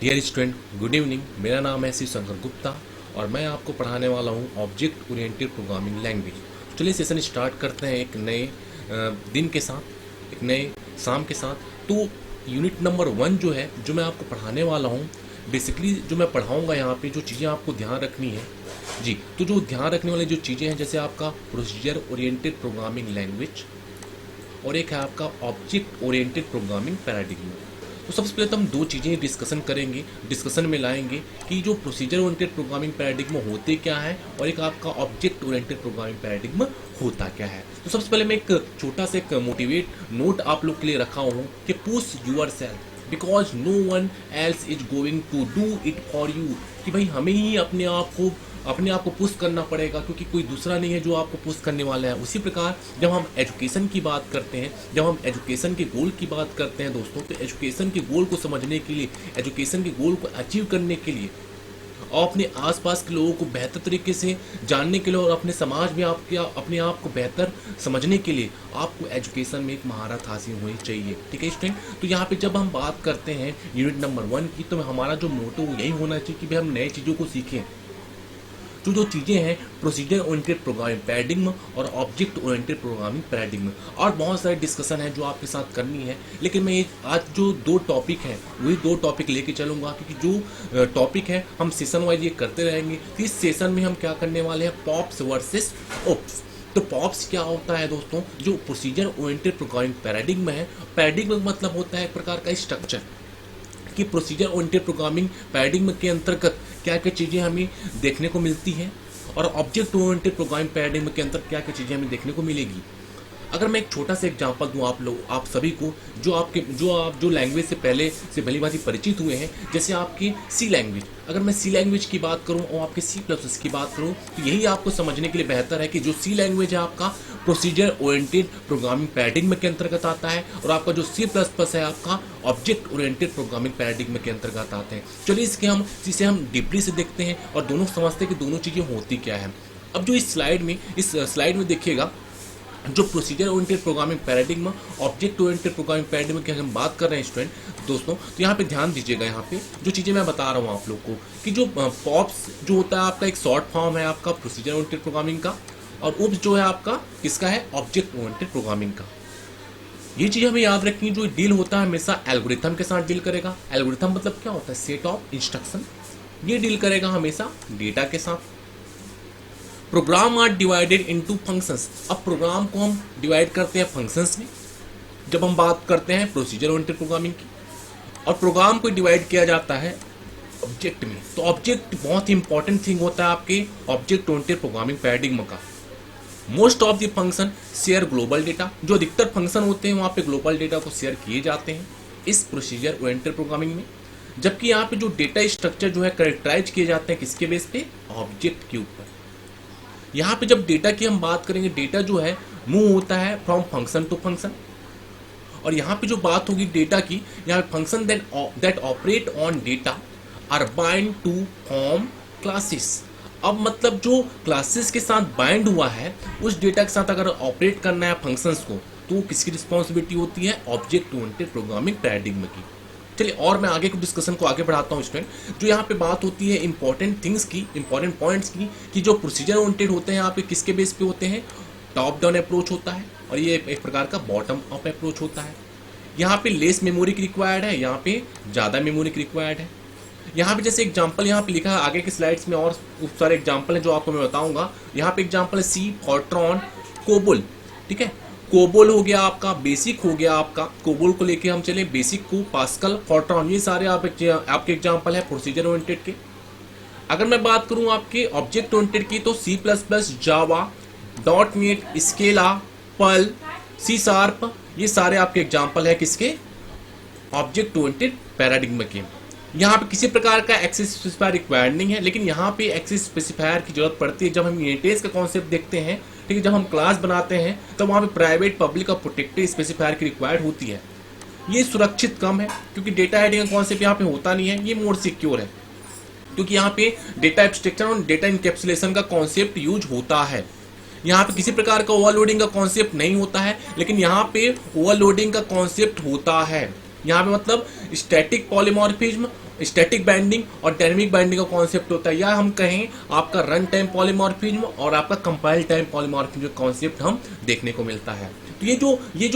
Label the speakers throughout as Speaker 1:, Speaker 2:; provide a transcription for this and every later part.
Speaker 1: Dear student, good evening. मेरा नाम है शिव शंकर गुप्ता और मैं आपको पढ़ाने वाला हूँ ऑब्जेक्ट ओरिएंटेड प्रोग्रामिंग लैंग्वेज। चलिए सेशन स्टार्ट करते हैं एक नए दिन के साथ, एक नए शाम के साथ। तो यूनिट नंबर 1 जो है, जो मैं आपको पढ़ाने वाला हूँ, बेसिकली जो मैं पढ़ाऊँगा यहाँ पे जो चीज़ें आपको ध्यान रखनी है जी, तो जो ध्यान रखने वाली जो चीज़ें हैं, जैसे आपका प्रोसीजर ओरिएंटेड प्रोग्रामिंग लैंग्वेज और एक है आपका ऑब्जेक्ट ओरिएंटेड प्रोग्रामिंग पैराडिग्मा। तो सबसे पहले तो हम दो चीज़ें डिस्कशन करेंगे, डिस्कशन में लाएंगे कि जो प्रोसीजर ओरिएंटेड प्रोग्रामिंग पैराडिग्मा होते क्या है और एक आपका ऑब्जेक्ट ओरिएंटेड प्रोग्रामिंग पैराडिग्मा होता क्या है। तो सबसे पहले मैं एक छोटा सा एक मोटिवेट नोट आप लोग के लिए रखा हूँ कि push yourself because no one else is going to do it for you, कि भाई हमें ही अपने आप को पुश करना पड़ेगा, क्योंकि कोई दूसरा नहीं है जो आपको पुश करने वाला है। उसी प्रकार जब हम एजुकेशन की बात करते हैं, जब हम एजुकेशन के गोल की बात करते हैं दोस्तों, तो एजुकेशन के गोल को समझने के लिए, एजुकेशन के गोल को अचीव करने के लिए और अपने आसपास के लोगों को बेहतर तरीके से जानने के लिए और अपने समाज में अपने आप को बेहतर समझने के लिए आपको एजुकेशन में एक महारत हासिल होनी चाहिए। ठीक है स्टूडेंट, तो यहाँ पे जब हम बात करते हैं यूनिट नंबर 1 की, तो हमारा जो मोटो यही होना चाहिए कि भाई हम नए चीज़ों को सीखें। जो चीज़ें हैं प्रोसीजर ओरिएंटेड प्रोग्रामिंग पैराडिग्मा और ऑब्जेक्ट ओरिएंटेड प्रोग्रामिंग पैराडिग्मा, और बहुत सारे डिस्कशन है जो आपके साथ करनी है। लेकिन मैं आज जो दो टॉपिक हैं वही दो टॉपिक लेके चलूँगा, क्योंकि जो टॉपिक है हम सेशन वाइज ये करते रहेंगे। तो इस सेशन में हम क्या करने वाले हैं, पॉप्स वर्सेस ओप्स। तो पॉप्स क्या होता है दोस्तों, जो प्रोसीजर ओरिएंटेड प्रोग्रामिंग पैराडिग्मा है, पैराडिग्मा मतलब होता है एक प्रकार का स्ट्रक्चर कि प्रोसीजर ओरिएंटेड प्रोग्रामिंग पैराडिग्मा के अंतर्गत क्या क्या चीज़ें हमें देखने को मिलती हैं और ऑब्जेक्ट ओरिएंटेड प्रोग्रामिंग पैराडिग्मा के अंदर क्या क्या चीज़ें हमें देखने को मिलेगी। अगर मैं एक छोटा सा एग्जांपल दूं आप सभी को, जो लैंग्वेज से पहले से भली भांति परिचित हुए हैं, जैसे आपकी सी लैंग्वेज। अगर मैं सी लैंग्वेज की बात करूं और आपके C++ की बात करूं, तो यही आपको समझने के लिए बेहतर है कि जो सी लैंग्वेज है आपका प्रोसीजर ओरिएंटेड प्रोग्रामिंग पैराडिग्मा के अंतर्गत आता है और आपका जो C++ है आपका ऑब्जेक्ट ओरिएंटेड प्रोग्रामिंग पैराडिग्मा के अंतर्गत आते हैं। चलिए इसे हम डीपली से देखते हैं और दोनों समझते हैं कि दोनों चीज़ें होती क्या है। अब जो इस स्लाइड में देखिएगा, जो procedure oriented programming paradigm, object oriented programming paradigm की हम बात कर रहे हैं स्टूडेंट दोस्तों, तो यहाँ पे ध्यान दीजिएगा। यहाँ पे जो चीज़ें मैं बता रहा हूँ आप लोग को कि जो पॉप्स जो होता है आपका एक शॉर्ट फॉर्म है आपका प्रोसीजर ओरिएंटेड प्रोग्रामिंग का, और ओप्स जो है आपका किसका है, ऑब्जेक्ट ओरिएंटेड प्रोग्रामिंग का। ये चीज़ हमें याद रखनी, जो डील होता है हमेशा एल्गोरिथम के साथ डील करेगा। एल्गोरिथम मतलब क्या होता है, सेट ऑफ इंस्ट्रक्शन। ये डील करेगा हमेशा डेटा के साथ। Program are divided into functions. अब प्रोग्राम को हम डिवाइड करते हैं फंक्शंस में जब हम बात करते हैं प्रोसीजर ओरिएंटेड प्रोग्रामिंग की, और प्रोग्राम को डिवाइड किया जाता है ऑब्जेक्ट में। तो ऑब्जेक्ट बहुत ही इंपॉर्टेंट थिंग होता है आपके ऑब्जेक्ट ओरिएंटेड प्रोग्रामिंग पैराडिग्मा का। Most of the function share global data. जो अधिकतर फंक्शन होते हैं वहाँ पे ग्लोबल डेटा को शेयर किए जाते हैं इस प्रोसीजर ओरिएंटेड प्रोग्रामिंग में। जबकि यहाँ पे जो डेटा स्ट्रक्चर जो है कैरेक्टराइज किए जाते हैं किसके बेस पे, ऑब्जेक्ट के ऊपर। यहाँ पे जब डेटा की हम बात करेंगे, डेटा जो है मूव होता है फ्रॉम फंक्शन टू फंक्शन, और यहाँ पे जो बात होगी डेटा की, यहाँ पे function that operate on data are bind to form classes. अब मतलब जो क्लासेस के साथ बाइंड हुआ है उस डेटा के साथ अगर ऑपरेट करना है फंक्शंस को, तो किसकी रिस्पॉन्सिबिलिटी होती है, ऑब्जेक्ट ओरिएंटेड प्रोग्रामिंग पैराडिग्मा की। चलिए और मैं आगे के डिस्कशन को आगे बढ़ाता हूँ स्टूडेंट। जो यहाँ पे बात होती है इंपॉर्टेंट थिंग्स की, इंपॉर्टेंट पॉइंट्स की, कि जो प्रोसीजर ओरिएंटेड होते हैं यहाँ पे किसके बेस पे होते हैं, टॉप डाउन अप्रोच होता है, और ये एक प्रकार का बॉटम अप अप्रोच होता है। यहाँ पे लेस मेमोरी की रिक्वायर्ड है, यहाँ पे ज़्यादा मेमोरी की रिक्वायर्ड है। यहाँ पे जैसे एग्जाम्पल यहाँ पे लिखा है, आगे के स्लाइड्स में और खूब सारे एग्जाम्पल हैं जो आपको मैं बताऊँगा। यहाँ पे एग्जाम्पल है सी, फॉर्ट्रॉन, कोबोल। ठीक है, कोबोल हो गया आपका, बेसिक हो गया आपका, कोबोल को लेके हम चले, बेसिक को, पास्कल, फॉर्ट्रॉन, ये सारे आपके एग्जांपल है प्रोसीजर ओरिएंटेड के। अगर मैं बात करूं आपके ऑब्जेक्ट ओरिएंटेड की, तो C++, जावा, .NET, स्केला, पर्ल, C#, ये सारे आपके एग्जांपल है किसके, ऑब्जेक्ट ओरिएंटेड पैराडिग्मा के। यहाँ पे किसी प्रकार का एक्सेस स्पेसिफायर रिक्वायर्ड नहीं है, लेकिन यहाँ पे एक्सेस स्पेसिफायर की जरूरत पड़ती है जब हम यूनिटेज का कॉन्सेप्ट देखते हैं। ठीक है, जब हम क्लास बनाते हैं तो वहाँ पे प्राइवेट, पब्लिक और प्रोटेक्टेड स्पेसिफायर की रिक्वायर्ड होती है। ये सुरक्षित कम है क्योंकि डेटा हेडिंग का कॉन्सेप्ट यहाँ पे होता नहीं है, ये मोर सिक्योर है क्योंकि यहाँ पे डेटा एब्स्ट्रैक्शन और डेटा इनकैप्सुलेशन का कॉन्सेप्ट यूज होता है। यहाँ पे किसी प्रकार का ओवरलोडिंग का कॉन्सेप्ट नहीं होता है, लेकिन यहाँ पे ओवरलोडिंग का कॉन्सेप्ट होता है। यहाँ पे मतलब स्टैटिक पॉलीमॉर्फिज्म स्टैटिक बाइंडिंग और डायनेमिक बाइंडिंग का कॉन्सेप्ट होता है, या हम कहें आपका रन टाइम पॉलीमॉर्फिज्म और आपका कंपाइल टाइम पॉलीमॉर्फिज्म कॉन्सेप्ट हम देखने को मिलता है। तो ये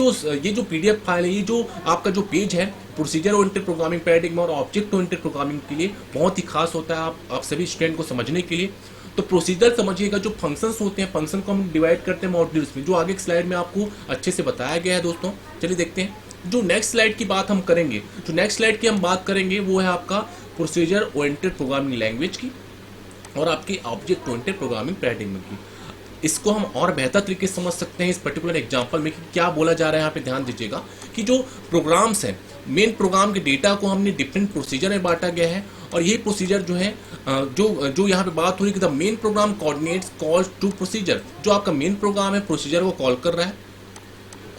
Speaker 1: जो पीडीएफ फाइल है, ये जो आपका जो पेज है प्रोसीजर ओरिएंटेड प्रोग्रामिंग पैराडिग्मा और ऑब्जेक्ट ओरिएंटेड प्रोग्रामिंग के लिए बहुत ही खास होता है आप सभी स्टूडेंट को समझने के लिए। तो प्रोसीजर समझिएगा, जो फंक्शंस होते हैं, फंक्शन को हम डिवाइड करते हैं मॉड्यूल्स में, जो आगे की स्लाइड में आपको अच्छे से बताया गया है दोस्तों। चलिए देखते हैं जो नेक्स्ट स्लाइड की बात हम करेंगे। जो नेक्स्ट स्लाइड की हम बात करेंगे वो है आपका प्रोसीजर ओरिएंटेड प्रोग्रामिंग लैंग्वेज की और आपकी ऑब्जेक्ट ओरिएंटेड प्रोग्रामिंग पैराडिग्मा की। इसको हम और बेहतर तरीके से समझ सकते हैं इस पर्टिकुलर एग्जांपल में कि क्या बोला जा रहा है। यहाँ पे ध्यान दीजिएगा कि जो प्रोग्राम्स हैं, मेन प्रोग्राम के डेटा को हमने डिफरेंट प्रोसीजर में बांटा गया है और यही प्रोसीजर जो है जो यहाँ पे बात हो रही है कि the main program coordinates calls to procedure. जो आपका मेन प्रोग्राम है प्रोसीजर को कॉल कर रहा है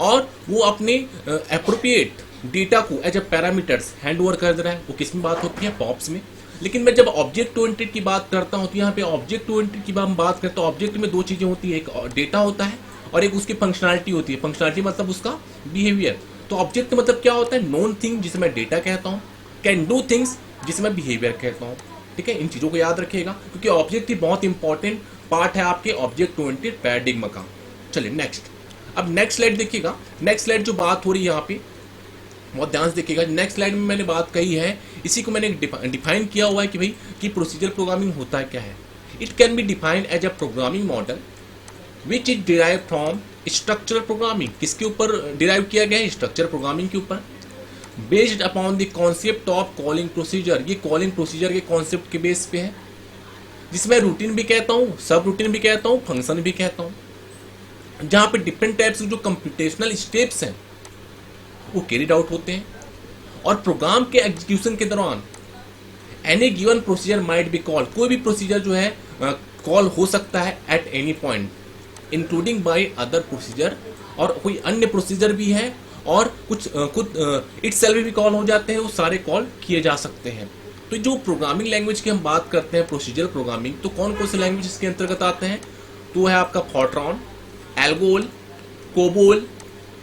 Speaker 1: और वो अपने एप्रोप्रिएट डेटा को as a parameters hand over कर दे रहा है। वो किस में बात होती है? पॉप्स में। लेकिन मैं जब ऑब्जेक्ट ओरिएंटेड की बात करता हूँ तो यहाँ पे ऑब्जेक्ट ओरिएंटेड की हम बात करते हैं तो ऑब्जेक्ट में दो चीजें होती है, एक डेटा होता है और एक उसकी फंक्शनैलिटी होती है। फंक्शनैलिटी मतलब उसका बिहेवियर। तो ऑब्जेक्ट मतलब क्या होता है? नोन थिंग जिसे मैं डेटा कहता हूँ, कैन डू थिंग्स जिसे मैं बिहेवियर कहता हूँ। ठीक है, इन चीजों को याद रखिएगा क्योंकि ऑब्जेक्ट ही बहुत इंपॉर्टेंट पार्ट है आपके ऑब्जेक्ट ओरिएंटेड पैराडिग्मा का। चलिए नेक्स्ट, अब नेक्स्ट स्लाइड देखिएगा। नेक्स्ट स्लाइड जो बात हो रही है यहाँ पे बहुत ध्यान से देखिएगा। नेक्स्ट स्लाइड में मैंने बात कही है, इसी को मैंने डिफाइन किया हुआ है कि भाई कि प्रोसीजर प्रोग्रामिंग होता है क्या है। It can be defined as a programming model which is derive from structural programming. किसके ऊपर डिराइव किया गया है? स्ट्रक्चर प्रोग्रामिंग के ऊपर। Based upon the concept of calling procedure, ये कॉलिंग प्रोसीजर के कॉन्सेप्ट के बेस पे है, जिसमें रूटीन भी कहता हूँ, सब रूटीन भी कहता हूँ, फंक्शन भी कहता हूँ, जहाँ पे डिफरेंट टाइप्स जो कंप्यूटेशनल स्टेप्स हैं वो कैरिड आउट होते हैं और प्रोग्राम के एग्जीक्यूशन के दौरान any given procedure might be call, कोई भी प्रोसीजर जो है कॉल हो सकता है at any point including by other procedure, और कोई अन्य प्रोसीजर भी है और कुछ इटसेल्फ भी कॉल हो जाते हैं, वो सारे कॉल किए जा सकते हैं। तो जो प्रोग्रामिंग लैंग्वेज की हम बात करते हैं प्रोसीजर प्रोग्रामिंग, तो कौन कौन से लैंग्वेज इसके अंतर्गत आते हैं? तो है आपका फॉर्ट्रॉन, एल्गोल, कोबोल,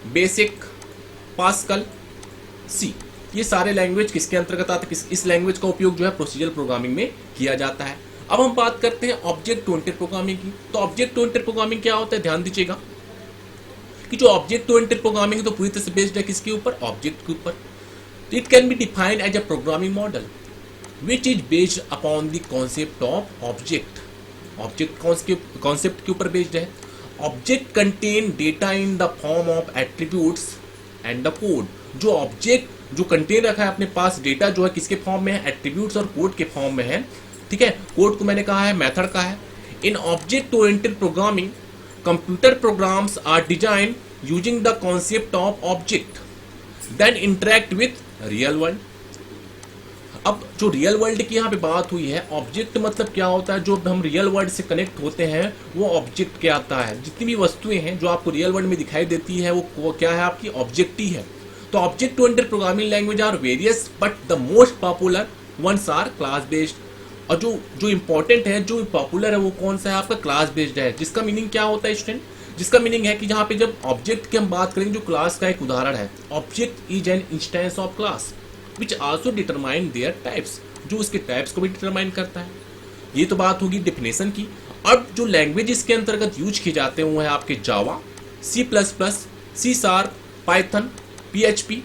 Speaker 1: बेसिक, पास्कल, सी। ये सारे लैंग्वेज किसके अंतर्गत आते हैं? इस लैंग्वेज का उपयोग जो है प्रोसीजर प्रोग्रामिंग में किया जाता है। अब हम बात करते हैं ऑब्जेक्ट ओरिएंटेड प्रोग्रामिंग की। तो ऑब्जेक्ट ओरिएंटेड प्रोग्रामिंग क्या होता है? ध्यान दीजिएगा कि जो ऑब्जेक्ट ओरिएंटेड प्रोग्रामिंग है तो पूरी तरह से बेस्ड है किसके ऊपर? ऑब्जेक्ट के ऊपर। It can be defined as a programming model which is based upon the concept of object. Object concept के ऊपर बेस्ड है। Object contain data in the form of attributes and the code. जो object जो contain रखा है अपने पास data जो है किसके फॉर्म में है? एट्रीब्यूट्स और कोड के फॉर्म में है। ठीक है, कोड को मैंने कहा है मेथड का है। In object oriented programming computer programs are design using the concept of object that interact with real world. अब जो रियल वर्ल्ड की यहाँ पे बात हुई है, ऑब्जेक्ट मतलब क्या होता है? जो हम रियल वर्ल्ड से कनेक्ट होते हैं वो ऑब्जेक्ट क्या आता है। जितनी भी वस्तुएं हैं जो आपको रियल वर्ल्ड में दिखाई देती है वो क्या है? आपकी ऑब्जेक्ट ही है। तो object oriented programming language are various but the most popular ones are class based. और जो इंपॉर्टेंट है, जो पॉपुलर है वो कौन सा है? आपका क्लास बेस्ड है। जिसका मीनिंग क्या होता है स्टूडेंट? जिसका मीनिंग है कि जहाँ पे जब ऑब्जेक्ट की हम बात करेंगे, जो क्लास का एक उदाहरण है, object is an instance of class which also determine there types, जो उसके टाइप्स को भी डिटरमाइन करता है। ये तो बात होगी डेफिनेशन की। अब जो लैंग्वेज इसके अंतर्गत यूज किए जाते हैं वो है आपके Java, C++, C#, Python, PHP,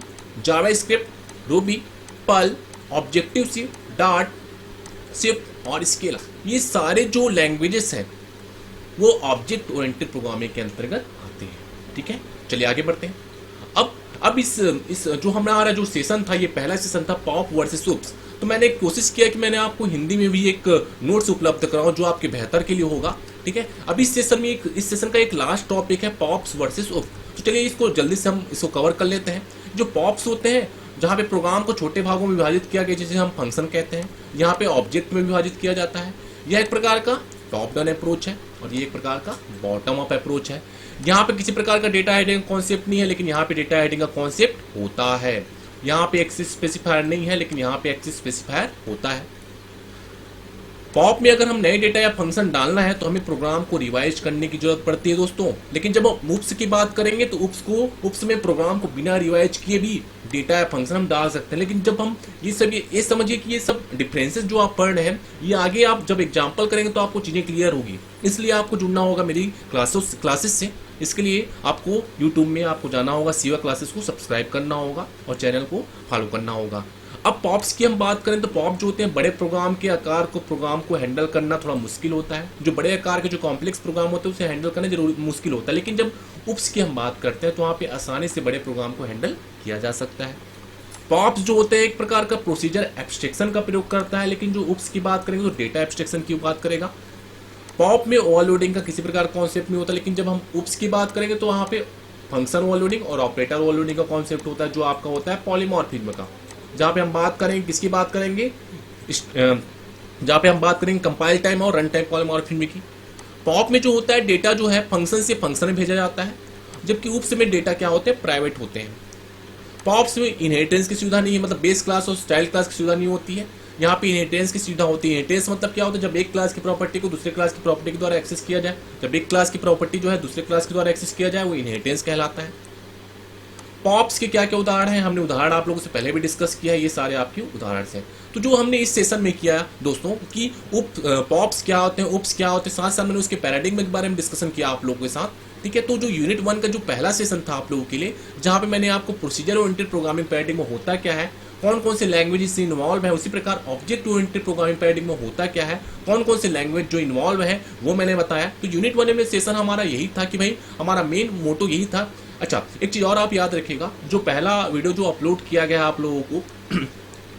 Speaker 1: JavaScript, Ruby, Perl, Objective C, Dart, Swift और स्केला। ये सारे जो लैंग्वेजेस हैं वो ऑब्जेक्ट ओरिएंटेड प्रोग्रामिंग के अंतर्गत आते हैं। ठीक है, चलिए आगे बढ़ते हैं। अब इस जो हमारा जो सेशन था, ये पहला सेशन था पॉप वर्सेस उप्स। तो मैंने कोशिश किया कि मैंने आपको हिंदी में भी एक नोट्स उपलब्ध कराऊं जो आपके बेहतर के लिए होगा। ठीक है, अब इस सेशन का एक लास्ट टॉपिक है पॉप्स वर्सेस उप्स। तो चलिए इसको जल्दी से हम इसको कवर कर लेते हैं। जो पॉप्स होते हैं जहाँ पे प्रोग्राम को छोटे भागों में विभाजित किया गया, जिसे हम फंक्शन कहते हैं, यहाँ पे ऑब्जेक्ट में विभाजित किया जाता है। यह एक प्रकार का टॉप डाउन अप्रोच है और ये एक प्रकार का बॉटम अप अप्रोच है। यहाँ पे किसी प्रकार का डेटा हेडिंग कॉन्सेप्ट नहीं है, लेकिन यहाँ पे डेटा हेडिंग का कॉन्सेप्ट होता है। यहाँ पे एक्सेस स्पेसिफायर नहीं है, लेकिन यहाँ पे एक्सेस स्पेसिफायर होता है। पॉप में अगर हम नए डेटा या फंक्शन डालना है तो हमें प्रोग्राम को रिवाइज करने की जरूरत पड़ती है दोस्तों। लेकिन जब हम उप्स की बात करेंगे तो उप्स में प्रोग्राम को बिना रिवाइज किए भी डेटा या फंक्शन हम डाल सकते हैं। लेकिन जब हम ये समझिए कि ये सब डिफरेंसेस जो आप पढ़ रहे हैं, ये आगे आप जब एग्जाम्पल करेंगे तो आपको चीज़ें क्लियर होगी। इसलिए आपको जुड़ना होगा मेरी क्लासेस से। इसके लिए आपको यूट्यूब में आपको जाना होगा, सीवा क्लासेस को सब्सक्राइब करना होगा और चैनल को फॉलो करना होगा। अब पॉप्स की हम बात करें तो पॉप जो होते हैं बड़े प्रोग्राम को हैंडल करना थोड़ा मुश्किल होता है। जो बड़े आकार के जो कॉम्प्लेक्स प्रोग्राम होते हैं उसे हैंडल करना जरूर मुश्किल होता है। लेकिन जब उप्स की हम बात करते हैं तो वहाँ पे आसानी से बड़े प्रोग्राम को हैंडल किया जा सकता है। पॉप्स जो होते हैं एक प्रकार का प्रोसीजर एब्स्ट्रैक्शन का प्रयोग करता है, लेकिन जो उप्स की बात करेंगे तो डेटा एब्स्ट्रैक्शन की बात करेगा। पॉप में ओवरलोडिंग का किसी प्रकार कॉन्सेप्ट नहीं होता, लेकिन जब हम उप्स की बात करेंगे तो वहाँ पे फंक्शन ओवरलोडिंग और ऑपरेटर ओवरलोडिंग का कॉन्सेप्ट होता है, जो आपका होता है पॉलीमॉर्फिज्म का। जहाँ पे हम बात करेंगे किसकी बात करेंगे, जहाँ पे हम बात करेंगे कंपाइल टाइम और रन टाइम पॉलीमॉर्फिज्म की। पॉप में जो होता है डेटा जो है फंक्शन से फंक्शन में भेजा जाता है, जबकि उप्स में डेटा क्या होते हैं, प्राइवेट होते हैं। पॉप्स में इनहेरिटेंस की सुविधा नहीं है, मतलब बेस क्लास और चाइल्ड क्लास की सुविधा नहीं होती है। यहाँ पे इनहेरिटेंस की सुविधा होती है। इनहेरिटेंस मतलब क्या होता है, जब एक क्लास की प्रॉपर्टी को दूसरे क्लास की प्रॉपर्टी के द्वारा एक्सेस किया जाए, जब एक क्लास की प्रॉपर्टी जो है दूसरे क्लास के द्वारा एक्सेस किया जाए, वो इनहेरिटेंस कहलाता है। पॉप्स के क्या क्या उदाहरण हैं, हमने उदाहरण आप लोगों से पहले भी डिस्कस किया है, ये सारे आपके उदाहरण हैं। तो जो हमने इस सेशन में किया दोस्तों कि पॉप्स क्या होते हैं, उप्स क्या होते हैं, साथ साथ मैंने उसके पैराडिग्म के बारे में डिस्कशन किया आप लोगों के साथ। ठीक है, तो जो यूनिट 1 का जो पहला सेशन था आप लोगों के लिए, जहाँ पे मैंने आपको प्रोसीजर ओरिएंटेड प्रोग्रामिंग पैराडिग्म में होता क्या है, कौन कौन से लैंग्वेज इससे इन्वॉल्व है, उसी प्रकार ऑब्जेक्ट ओरिएंटेड प्रोग्रामिंग पैराडिग्म में होता क्या है, कौन कौन से लैंग्वेज जो इन्वॉल्व है, वो मैंने बताया। तो यूनिट 1 में सेशन हमारा यही था कि भाई हमारा मेन मोटो यही था। अच्छा, एक चीज़ और आप याद रखिएगा, जो पहला वीडियो जो अपलोड किया गया आप लोगों को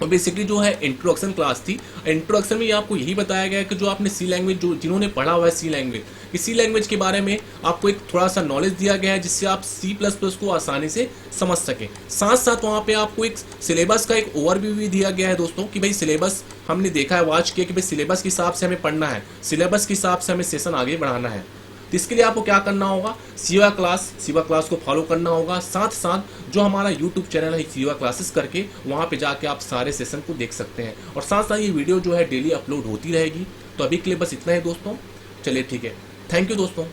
Speaker 1: और बेसिकली जो है इंट्रोडक्शन क्लास थी। इंट्रोडक्शन में आपको यही बताया गया कि जो आपने सी लैंग्वेज, जो जिन्होंने पढ़ा हुआ है सी लैंग्वेज के बारे में आपको एक थोड़ा सा नॉलेज दिया गया है, जिससे आप C++ को आसानी से समझ सकें। साथ साथ वहाँ पे आपको एक सिलेबस का एक ओवरव्यू भी दिया गया है दोस्तों, कि भाई सिलेबस हमने देखा है, वॉच किया कि भाई सिलेबस के हिसाब से हमें पढ़ना है, सिलेबस के हिसाब से हमें सेशन आगे बढ़ाना है। तो इसके लिए आपको क्या करना होगा, सीवा क्लास को फॉलो करना होगा। साथ साथ जो हमारा यूट्यूब चैनल है सीवा क्लासेस करके, वहाँ पे जाके आप सारे सेशन को देख सकते हैं। और साथ साथ ये वीडियो जो है डेली अपलोड होती रहेगी। तो अभी के लिए बस इतना ही दोस्तों, चलिए ठीक है, थैंक यू दोस्तों।